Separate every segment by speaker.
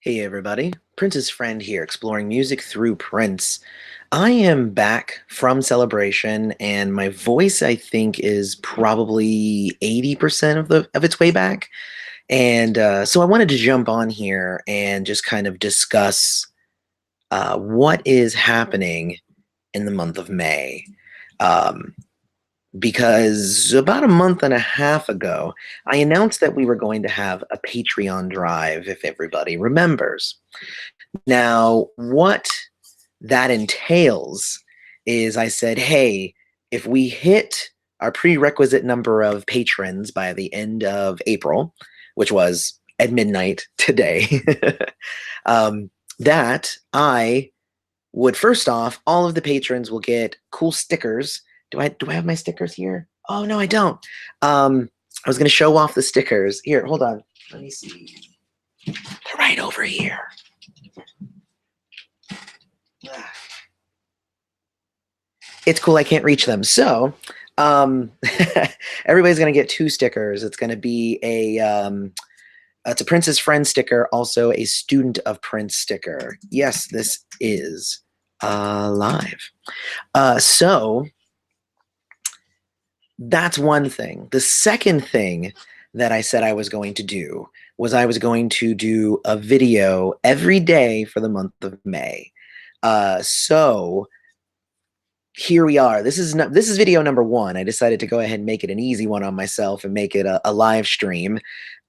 Speaker 1: Hey everybody, Prince's friend here, exploring music through Prince. I am back from Celebration, and my voice, I think, is probably 80% of its way back. And so I wanted to jump on here and just kind of discuss what is happening in the month of May. Um, because about a month and a half ago, I announced that we were going to have a Patreon drive, if everybody remembers. Now, what that entails is I said, hey, if we hit our prerequisite number of patrons by the end of April, which was at midnight today, um, that I would first off, all of the patrons will get cool stickers. Do I have my stickers here? Oh no, I don't. I was gonna show off the stickers. Here, hold on. Let me see. They're right over here. It's cool. I can't reach them. So, um, everybody's gonna get two stickers. It's gonna be it's a Prince's Friend sticker, also a Student of Prince sticker. Yes, this is live. So that's one thing. The second thing that I said I was going to do was I was going to do a video every day for the month of May. So here we are. This is video number one. I decided to go ahead and make it an easy one on myself and make it a live stream.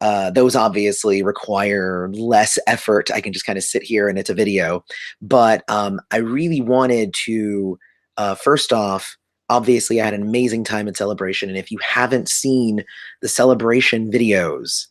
Speaker 1: Those obviously require less effort. I can just kind of sit here and it's a video. But I really wanted to, first off, obviously I had an amazing time at Celebration. And if you haven't seen the Celebration videos,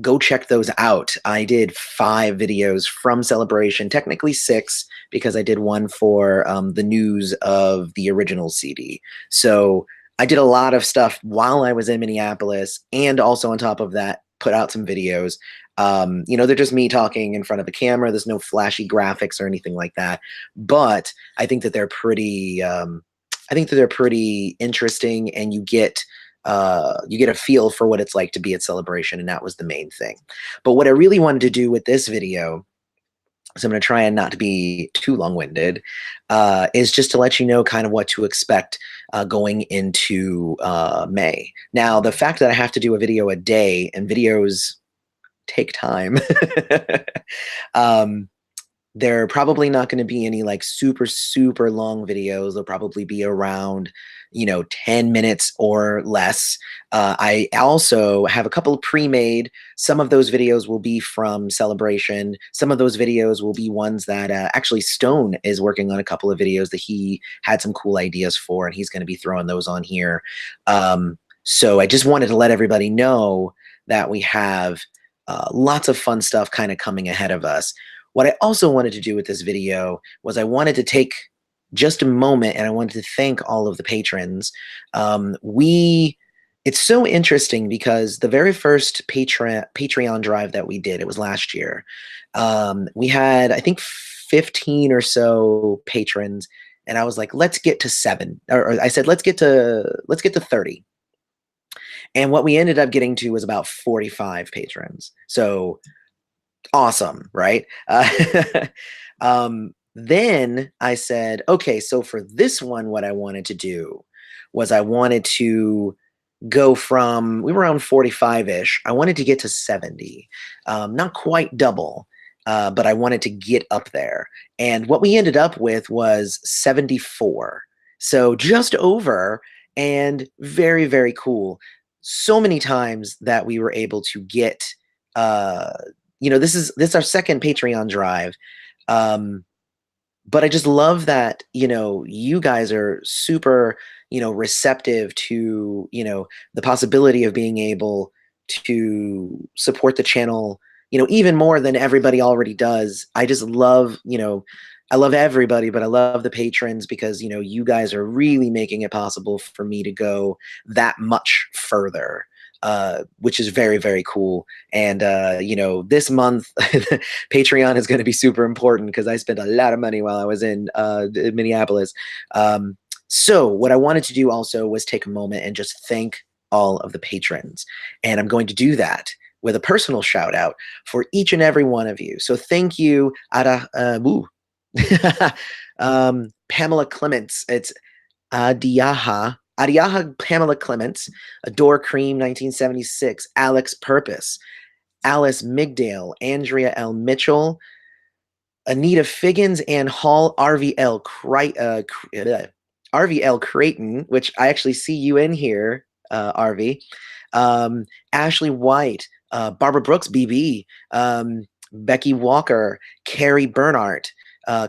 Speaker 1: go check those out. I did 5 videos from Celebration, technically 6, because I did one for the news of the original CD. So I did a lot of stuff while I was in Minneapolis, and also on top of that, put out some videos. They're just me talking in front of a camera. There's no flashy graphics or anything like that. But I think that they're pretty. I think that they're pretty interesting, and you get a feel for what it's like to be at Celebration, and that was the main thing. But what I really wanted to do with this video, so I'm going to try and not to be too long-winded, is just to let you know kind of what to expect going into May. Now, the fact that I have to do a video a day, and videos take time, they're probably not going to be any like super long videos. They'll probably be around 10 minutes or less. I also have a couple of pre-made. Some of those videos will be from Celebration. Some of those videos will be ones that actually Stone is working on a couple of videos that he had some cool ideas for, and he's going to be throwing those on here. So I just wanted to let everybody know that we have lots of fun stuff kind of coming ahead of us. What I also wanted to do with this video was I wanted to take just a moment and I wanted to thank all of the patrons. It's so interesting because the very first Patreon drive that we did, it was last year. We had, I think, 15 or so patrons, and I was like, let's get to 7. Or I said, let's get to 30. And what we ended up getting to was about 45 patrons. So awesome, right? Then I said, okay, so for this one, what I wanted to do was I wanted to go from, we were around 45-ish. I wanted to get to 70, not quite double, but I wanted to get up there. And what we ended up with was 74. So just over, and very, very cool. So many times that we were able to get, this is our second Patreon drive. But I just love that, you guys are super, receptive to, the possibility of being able to support the channel, even more than everybody already does. I just love, I love everybody, but I love the patrons because, you guys are really making it possible for me to go that much further. Which is very, very cool. And, this month, Patreon is going to be super important because I spent a lot of money while I was in Minneapolis. So what I wanted to do also was take a moment and just thank all of the patrons. And I'm going to do that with a personal shout out for each and every one of you. So thank you, Pamela Clements. It's Adiaha Pamela Clements, Adore Cream 1976, Alex Purpose, Alice Migdale, Andrea L. Mitchell, Anita Figgins, and Hall RVL Creighton, which I actually see you in here, RV. Ashley White, Barbara Brooks, BB, Becky Walker, Carrie Bernhardt,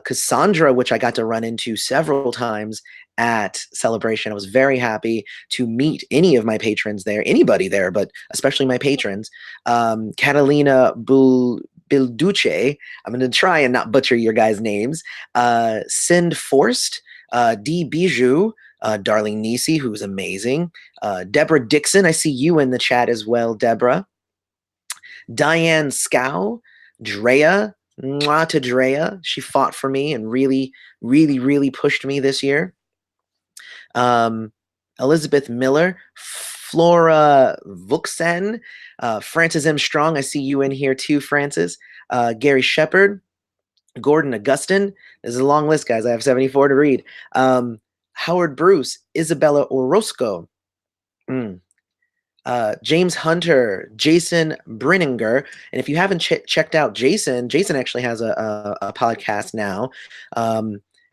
Speaker 1: Cassandra, which I got to run into several times at Celebration. I was very happy to meet any of my patrons there, anybody there, but especially my patrons. Catalina Bilduce, I'm going to try and not butcher your guys' names. Sind Forst, D. Bijou, Darlene Nisi, who's amazing. Deborah Dixon, I see you in the chat as well, Deborah. Diane Scow, Drea, mwah to Drea. She fought for me and really, really, really pushed me this year. Elizabeth Miller, Flora Vuxen, Francis M. Strong, I see you in here too, Francis. Gary Shepard, Gordon Augustin. This is a long list, guys. I have 74 to read. Howard Bruce, Isabella Orozco, James Hunter, Jason Brininger. And if you haven't checked out Jason actually has a podcast now.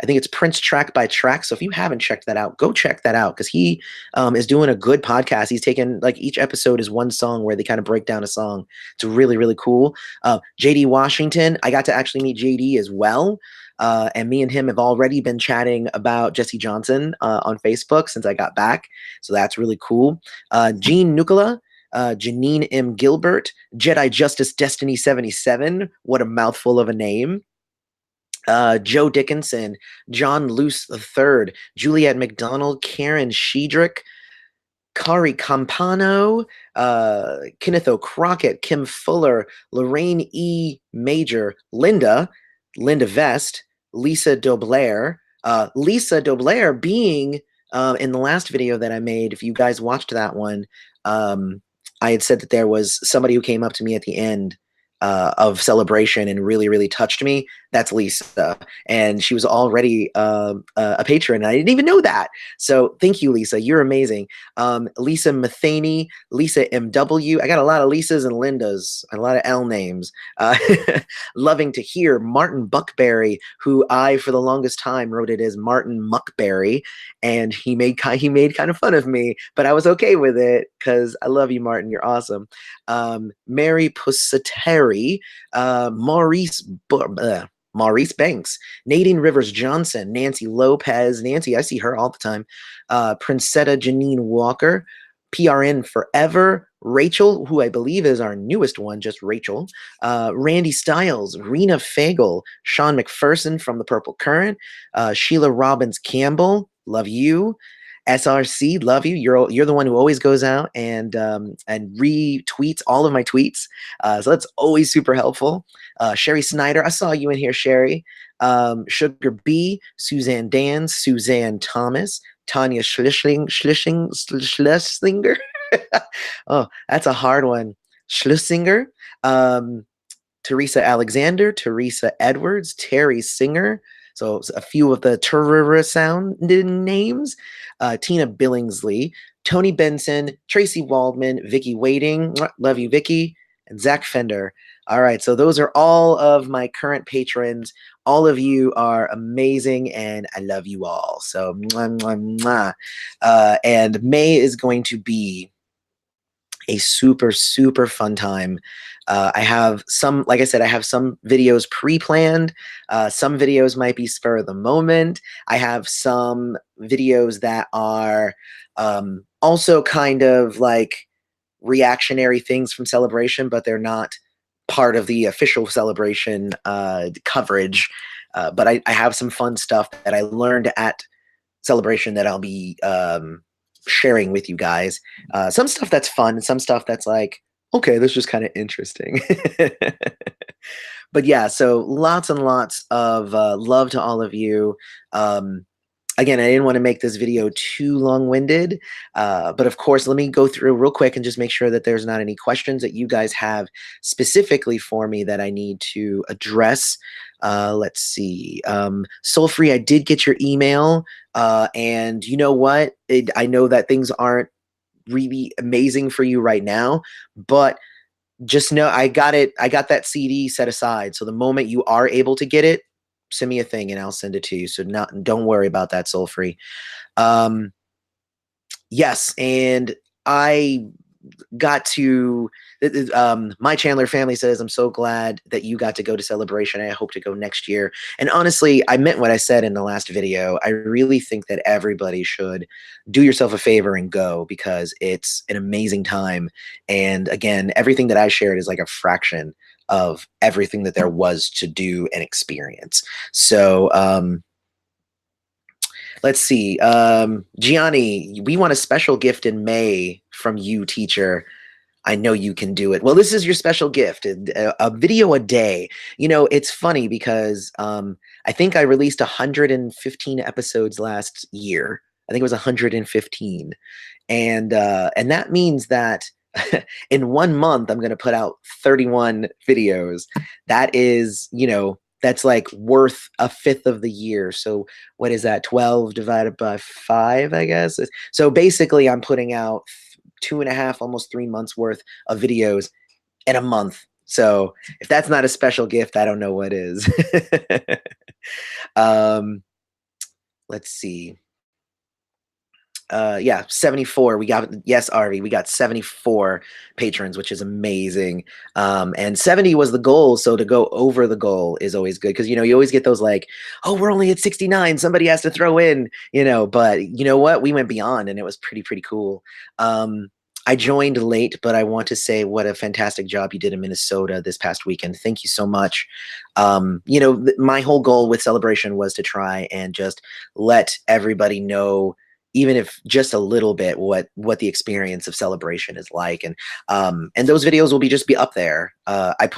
Speaker 1: I think it's Prince Track by Track. So if you haven't checked that out, go check that out because he is doing a good podcast. He's taken, like, each episode is one song where they kind of break down a song. It's really, really cool. JD Washington, I got to actually meet JD as well. And me and him have already been chatting about Jesse Johnson on Facebook since I got back. So that's really cool. Gene Nucala, Janine M. Gilbert, Jedi Justice Destiny 77. What a mouthful of a name. Joe Dickinson, John Luce III, Juliette McDonald, Karen Shedrick, Kari Campano, Kenneth O'Crockett, Kim Fuller, Lorraine E. Major, Linda Vest, Lisa Doblair. Lisa Doblair being in the last video that I made, if you guys watched that one, I had said that there was somebody who came up to me at the end of Celebration and really, really touched me. That's Lisa. And she was already a patron. And I didn't even know that. So thank you, Lisa. You're amazing. Lisa Matheny, Lisa MW. I got a lot of Lisas and Lindas, and a lot of L names. Loving to hear Martin Buckberry, who I, for the longest time, wrote it as Martin Muckberry. And he made kind of fun of me, but I was okay with it because I love you, Martin. You're awesome. Mary Pusateri, Maurice Banks, Nadine Rivers Johnson, Nancy Lopez. Nancy, I see her all the time. Princetta Janine Walker, PRN Forever, Rachel, who I believe is our newest one, just Rachel. Randy Stiles, Rena Fagel, Sean McPherson from the Purple Current, Sheila Robbins Campbell, love you. SRC, love you. You're the one who always goes out and retweets all of my tweets. So that's always super helpful. Sherry Snyder, I saw you in here, Sherry. Sugar B, Suzanne Dan, Suzanne Thomas, Tanya Schlesinger. Oh, that's a hard one. Schlesinger. Teresa Alexander, Teresa Edwards, Terry Singer. So a few of the sounding names. Tina Billingsley, Tony Benson, Tracy Waldman, Vicky Wading, love you, Vicky, and Zach Fender. All right, so those are all of my current patrons. All of you are amazing, and I love you all. So, mwah, mwah, mwah. And May is going to be a super, super fun time. I have some, like I said, I have some videos pre-planned. Some videos might be spur of the moment. I have some videos that are also kind of like reactionary things from Celebration, but they're not part of the official Celebration coverage. But I have some fun stuff that I learned at Celebration that I'll be sharing with you guys. Some stuff that's fun, some stuff that's like, okay, this is just kind of interesting. But yeah, so lots and lots of love to all of you. again, I didn't want to make this video too long-winded, but of course, let me go through real quick and just make sure that there's not any questions that you guys have specifically for me that I need to address. Let's see. Soulfree, I did get your email, and you know what? I know that things aren't really amazing for you right now, but just know I got it. I got that CD set aside. So the moment you are able to get it, send me a thing and I'll send it to you. So don't worry about that, Soulfree. Um, yes, and I got to my Chandler family says, I'm so glad that you got to go to Celebration. I hope to go next year. And honestly, I meant what I said in the last video. I really think that everybody should do yourself a favor and go, because it's an amazing time. And again, everything that I shared is like a fraction of everything that there was to do and experience. So let's see. Gianni, we want a special gift in May from you, teacher. I know you can do it. Well, this is your special gift, a video a day. You know, it's funny because I think I released 115 episodes last year. I think it was 115. And that means that in 1 month, I'm going to put out 31 videos. That is, you know, that's like worth a fifth of the year. So what is that? 12 divided by 5, I guess. So basically, I'm putting out 2.5, almost 3 months worth of videos in a month. So if that's not a special gift, I don't know what is. Let's see. Yeah, 74. We got, yes, Arvi, we got 74 patrons, which is amazing. And 70 was the goal, so to go over the goal is always good, because you know, you always get those like, oh, we're only at 69, somebody has to throw in, you know, but you know what, we went beyond and it was pretty cool. I joined late, but I want to say what a fantastic job you did in Minnesota this past weekend. Thank you so much. You know, my whole goal with Celebration was to try and just let everybody know, even if just a little bit, what the experience of Celebration is like. And those videos will just be up there. I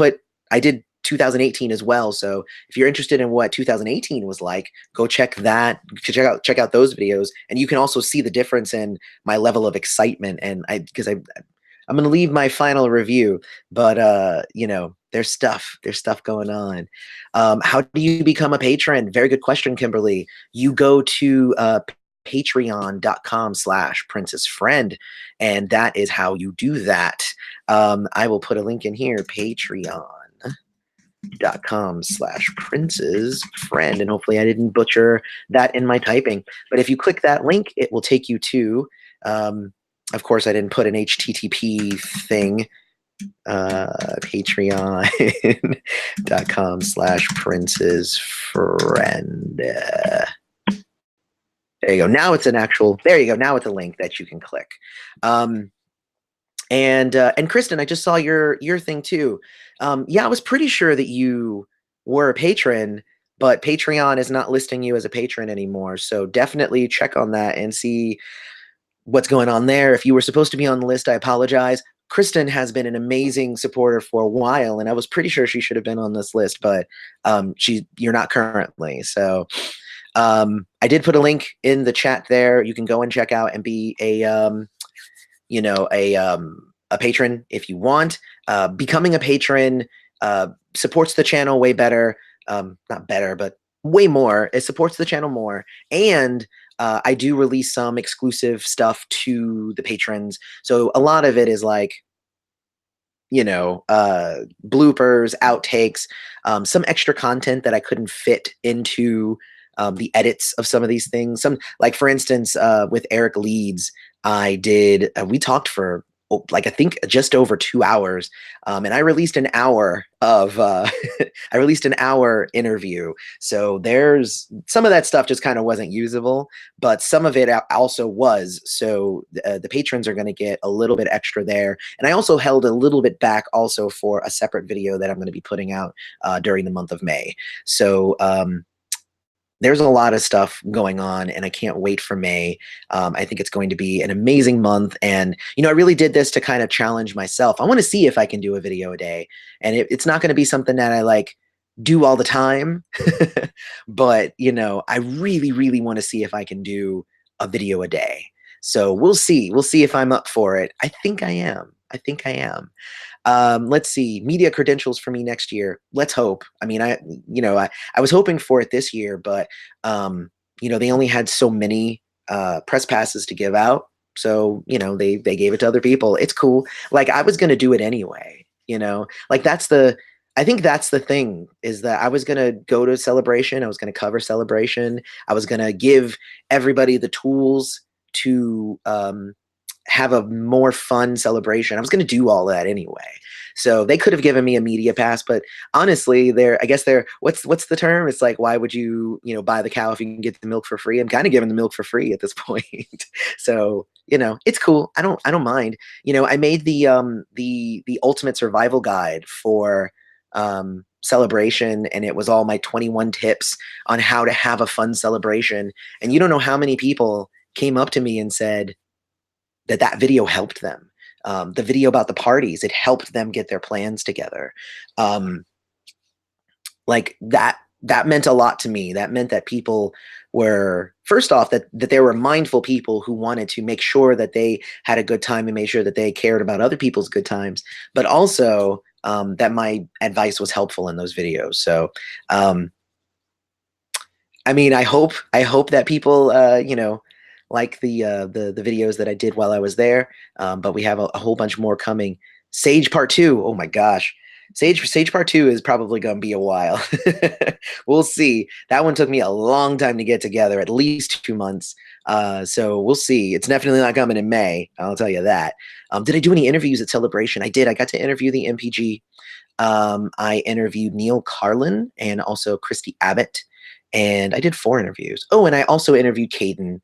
Speaker 1: did 2018 as well. So if you're interested in what 2018 was like, go check that, check out those videos. And you can also see the difference in my level of excitement. And because I'm going to leave my final review, but you know, there's stuff going on. How do you become a patron? Very good question, Kimberly. You go to patreon.com/princessfriend, and that is how you do that. I will put a link in here, patreon.com/princessfriend, and hopefully I didn't butcher that in my typing. But if you click that link, it will take you to, of course, I didn't put an HTTP thing, patreon.com/princessfriend. There you go. Now it's an actual, there you go. Now it's a link that you can click. And Kristen, I just saw your thing too. Yeah, I was pretty sure that you were a patron, but Patreon is not listing you as a patron anymore. So definitely check on that and see what's going on there. If you were supposed to be on the list, I apologize. Kristen has been an amazing supporter for a while, and I was pretty sure she should have been on this list, but you're not currently. So I did put a link in the chat there. You can go and check out and be a you know, a patron if you want. Becoming a patron supports the channel way better. Not better, but way more. It supports the channel more. And I do release some exclusive stuff to the patrons. So a lot of it is like, you know, bloopers, outtakes, some extra content that I couldn't fit into the edits of some of these things. Some, like for instance, with Eric Leeds, I did, we talked for like, I think just over 2 hours. And I released an hour of, I released an hour interview. So there's some of that stuff just kind of wasn't usable, but some of it also was. So the patrons are going to get a little bit extra there. And I also held a little bit back also for a separate video that I'm going to be putting out during the month of May. So, there's a lot of stuff going on, and I can't wait for May. I think it's going to be an amazing month. And, you know, I really did this to kind of challenge myself. I want to see if I can do a video a day. And it's not going to be something that I like do all the time. But, you know, I really, really want to see if I can do a video a day. So we'll see. We'll see if I'm up for it. I think I am. I think I am. Let's see, media credentials for me next year. Let's hope. I mean, I was hoping for it this year, but they only had so many press passes to give out. So, they gave it to other people. It's cool. Like I was gonna do it anyway, Like I think that's the thing, is that I was gonna go to Celebration, I was gonna cover Celebration, I was gonna give everybody the tools to have a more fun celebration. I was going to do all that anyway. So they could have given me a media pass, but honestly, I guess what's the term? It's like, why would you, buy the cow if you can get the milk for free? I'm kind of giving the milk for free at this point. So, it's cool. I don't mind. I made the ultimate survival guide for Celebration, and it was all my 21 tips on how to have a fun celebration. And you don't know how many people came up to me and said that video helped them. The video about the parties, it helped them get their plans together. Like that meant a lot to me. That meant that people were, first off, that there were mindful people who wanted to make sure that they had a good time and made sure that they cared about other people's good times, but also that my advice was helpful in those videos. So I mean, I hope that people, like the videos that I did while I was there. But we have a whole bunch more coming. Sage Part Two. Oh my gosh, Sage Part Two is probably going to be a while. We'll see. That one took me a long time to get together, at least 2 months. So we'll see. It's definitely not coming in May. I'll tell you that. Did I do any interviews at Celebration? I did. I got to interview the MPG. I interviewed Neil Carlin and also Christy Abbott, and I did 4 interviews. Oh, and I also interviewed Caden,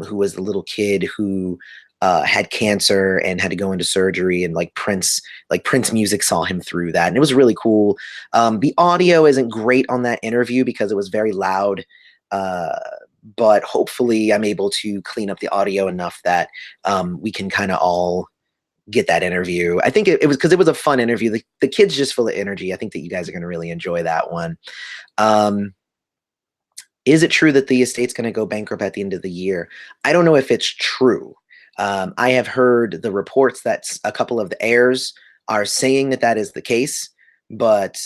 Speaker 1: who was the little kid who had cancer and had to go into surgery, and Prince music saw him through that, and it was really cool. The audio isn't great on that interview because it was very loud, but hopefully I'm able to clean up the audio enough that we can kind of all get that interview. I think it was because it was a fun interview. The kid's just full of energy. I think that you guys are going to really enjoy that one. Is it true that the estate's going to go bankrupt at the end of the year? I don't know if it's true. I have heard the reports that a couple of the heirs are saying that is the case, but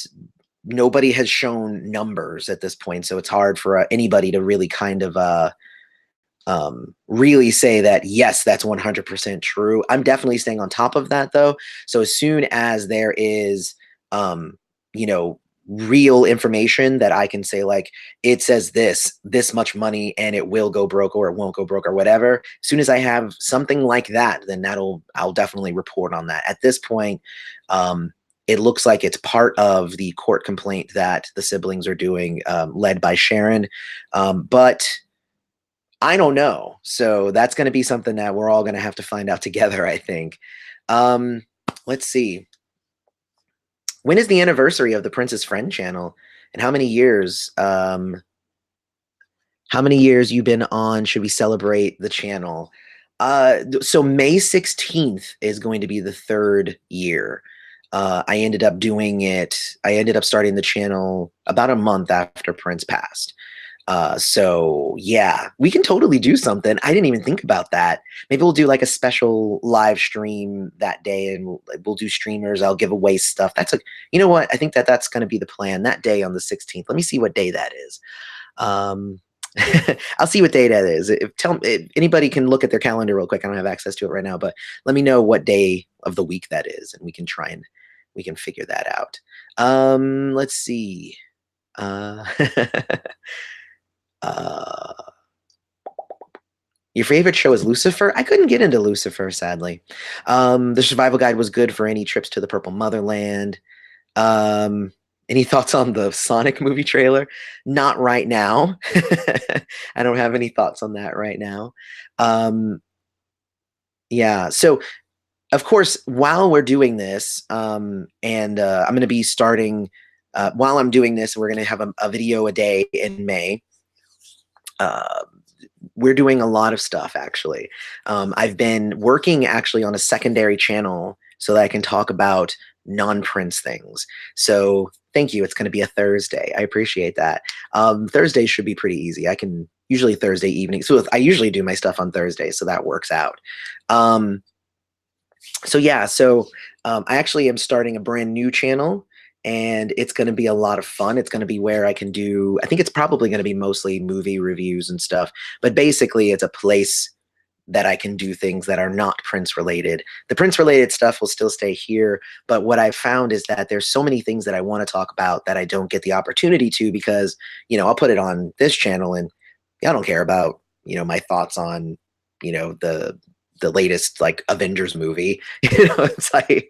Speaker 1: nobody has shown numbers at this point. So it's hard for anybody to really kind of really say that, yes, that's 100% true. I'm definitely staying on top of that, though. So as soon as there is, real information that I can say, like, it says this much money and it will go broke or it won't go broke or whatever, as soon as I have something like that, then I'll definitely report on that. At this point, it looks like it's part of the court complaint that the siblings are doing, led by Sharon. But I don't know. So that's going to be something that we're all going to have to find out together, I think. Let's see. When is the anniversary of the Prince's Friend channel, and how many years? How many years you been on? Should we celebrate the channel? So May 16th is going to be the 3rd year. I ended up doing it. I ended up starting the channel about a month after Prince passed. So yeah, we can totally do something. I didn't even think about that. Maybe we'll do like a special live stream that day, and we'll do streamers. I'll give away stuff. You know what? I think that's going to be the plan that day on the 16th. Let me see what day that is. I'll see what day that is. If anybody can look at their calendar real quick. I don't have access to it right now, but let me know what day of the week that is, and we can figure that out. Let's see. Your favorite show is Lucifer? I couldn't get into Lucifer, sadly. The survival guide was good for any trips to the Purple Motherland. Any thoughts on the Sonic movie trailer? Not right now. I don't have any thoughts on that right now. Yeah, so of course, while we're doing this, and I'm going to be starting, while I'm doing this, we're going to have a video a day in May. We're doing a lot of stuff, actually. I've been working actually on a secondary channel so that I can talk about non-Prince things. So thank you. It's going to be a Thursday. I appreciate that. Thursdays should be pretty easy. I can usually Thursday evening. So I usually do my stuff on Thursday, so that works out. Um, so yeah, so I actually am starting a brand new channel, and it's going to be a lot of fun. It's going to be where I can do, I think it's probably going to be mostly movie reviews and stuff, but basically it's a place that I can do things that are not Prince related. The Prince related stuff will still stay here, but what I've found is that there's so many things that I want to talk about that I don't get the opportunity to because, I'll put it on this channel and I don't care about, my thoughts on, the latest like Avengers movie. It's like,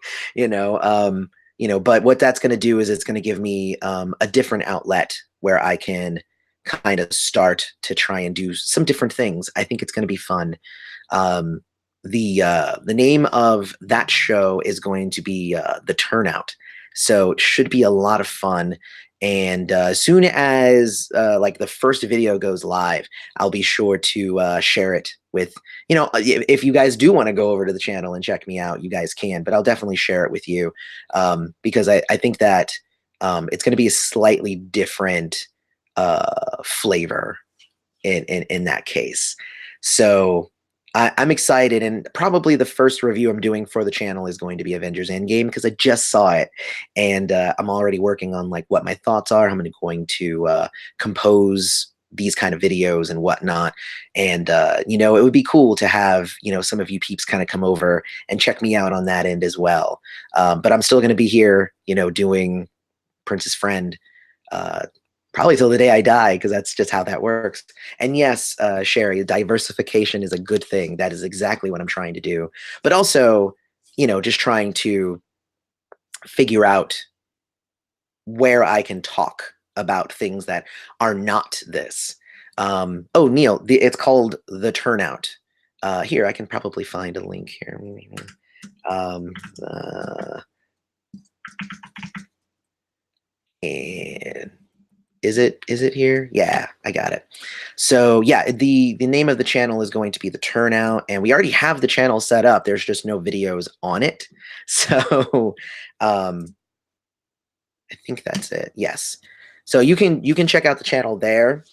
Speaker 1: but what that's going to do is it's going to give me a different outlet where I can kind of start to try and do some different things. I think it's going to be fun. Um, the name of that show is going to be The Turnout, so it should be a lot of fun. And as soon as like the first video goes live, I'll be sure to share it with, if you guys do want to go over to the channel and check me out, you guys can, but I'll definitely share it with you because I think that it's going to be a slightly different flavor in that case. So I'm excited, and probably the first review I'm doing for the channel is going to be Avengers Endgame because I just saw it, and I'm already working on like what my thoughts are. I'm going to compose these kind of videos and whatnot, and it would be cool to have some of you peeps kind of come over and check me out on that end as well. But I'm still going to be here, doing Prince's Friend. Probably till the day I die, because that's just how that works. And yes, Sherry, diversification is a good thing. That is exactly what I'm trying to do. But also, just trying to figure out where I can talk about things that are not this. Oh, Neil, it's called The Turnout. Here, I can probably find a link here. And is it here? Yeah, I got it. So yeah, the name of the channel is going to be The Turnout, and we already have the channel set up. There's just no videos on it. So I think that's it. Yes. So you can check out the channel there.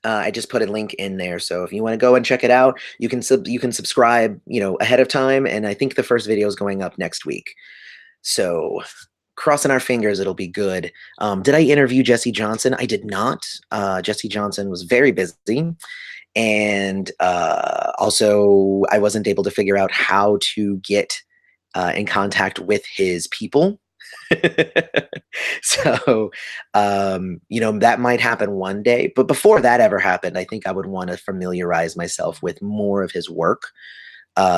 Speaker 1: I just put a link in there, so if you want to go and check it out, you can subscribe, ahead of time, and I think the first video is going up next week. So crossing our fingers, it'll be good. Did I interview Jesse Johnson? I did not. Jesse Johnson was very busy, and also I wasn't able to figure out how to get in contact with his people. So, that might happen one day. But before that ever happened, I think I would want to familiarize myself with more of his work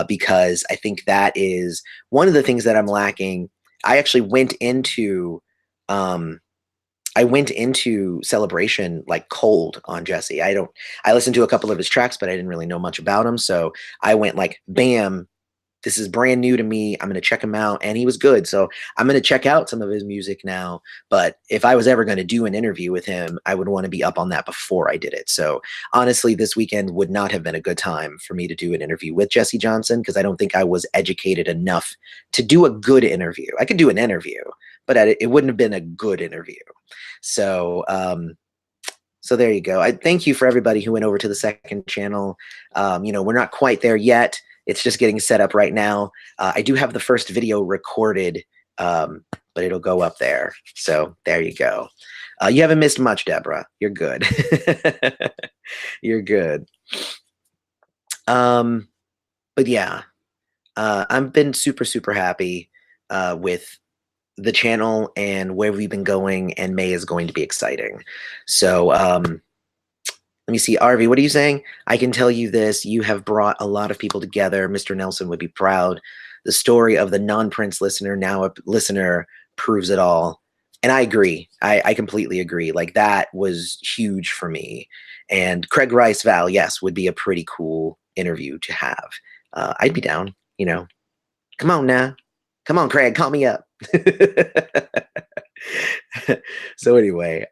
Speaker 1: because I think that is one of the things that I'm lacking. I actually went into Celebration like cold on Jesse. I listened to a couple of his tracks, but I didn't really know much about him. So I went like, bam, this is brand new to me. I'm going to check him out. And he was good. So I'm going to check out some of his music now. But if I was ever going to do an interview with him, I would want to be up on that before I did it. So honestly, this weekend would not have been a good time for me to do an interview with Jesse Johnson because I don't think I was educated enough to do a good interview. I could do an interview, but it wouldn't have been a good interview. So, so there you go. I thank you for everybody who went over to the second channel. We're not quite there yet. It's just getting set up right now. I do have the first video recorded, but it'll go up there. So there you go. You haven't missed much, Deborah. You're good. You're good. But yeah, I've been super, super happy with the channel and where we've been going, and May is going to be exciting. So let me see, Arvi, what are you saying? I can tell you this, you have brought a lot of people together. Mr. Nelson would be proud. The story of the non-Prince listener, now a listener, proves it all. And I agree. I completely agree. Like, that was huge for me. And Craig Rice Val, yes, would be a pretty cool interview to have. I'd be down, Come on now. Come on, Craig, call me up. So anyway,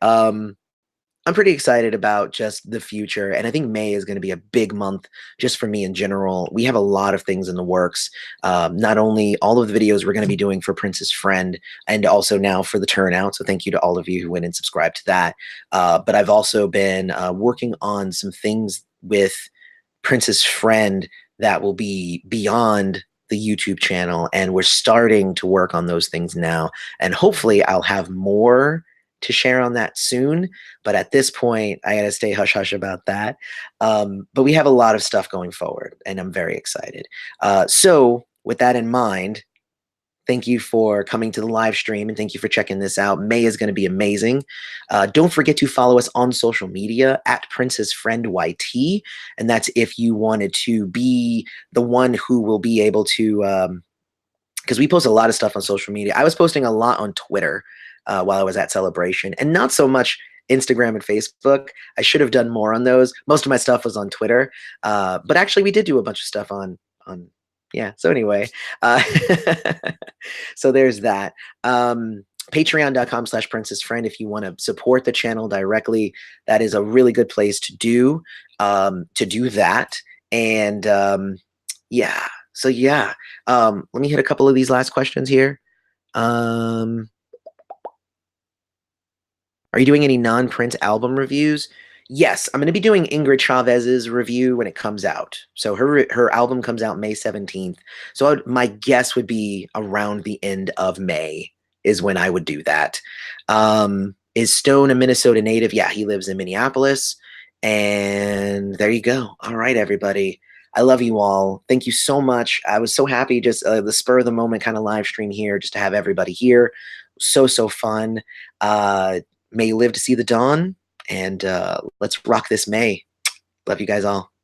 Speaker 1: I'm pretty excited about just the future, and I think May is going to be a big month just for me in general. We have a lot of things in the works. Not only all of the videos we're going to be doing for Prince's Friend, and also now for the Turnout. So thank you to all of you who went and subscribed to that. But I've also been working on some things with Prince's Friend that will be beyond the YouTube channel, and we're starting to work on those things now. And hopefully, I'll have more to share on that soon. But at this point, I got to stay hush hush about that. But we have a lot of stuff going forward, and I'm very excited. So, with that in mind, thank you for coming to the live stream and thank you for checking this out. May is going to be amazing. Don't forget to follow us on social media at Princess Friend YT. And that's if you wanted to be the one who will be able to, because we post a lot of stuff on social media. I was posting a lot on Twitter while I was at Celebration and not so much Instagram and Facebook. I should have done more on those. Most of my stuff was on Twitter. But actually, we did do a bunch of stuff on yeah. So anyway, uh, so there's that. Patreon.com/Princess Friend if you want to support the channel directly. That is a really good place to do that. And yeah. So yeah. Let me hit a couple of these last questions here. Are you doing any non-Prince album reviews? Yes, I'm going to be doing Ingrid Chavez's review when it comes out. So her album comes out May 17th. So my guess would be around the end of May is when I would do that. Is Stone a Minnesota native? Yeah, he lives in Minneapolis. And there you go. All right, everybody. I love you all. Thank you so much. I was so happy just the spur of the moment kind of live stream here just to have everybody here. So fun. May you live to see the dawn, and let's rock this May. Love you guys all.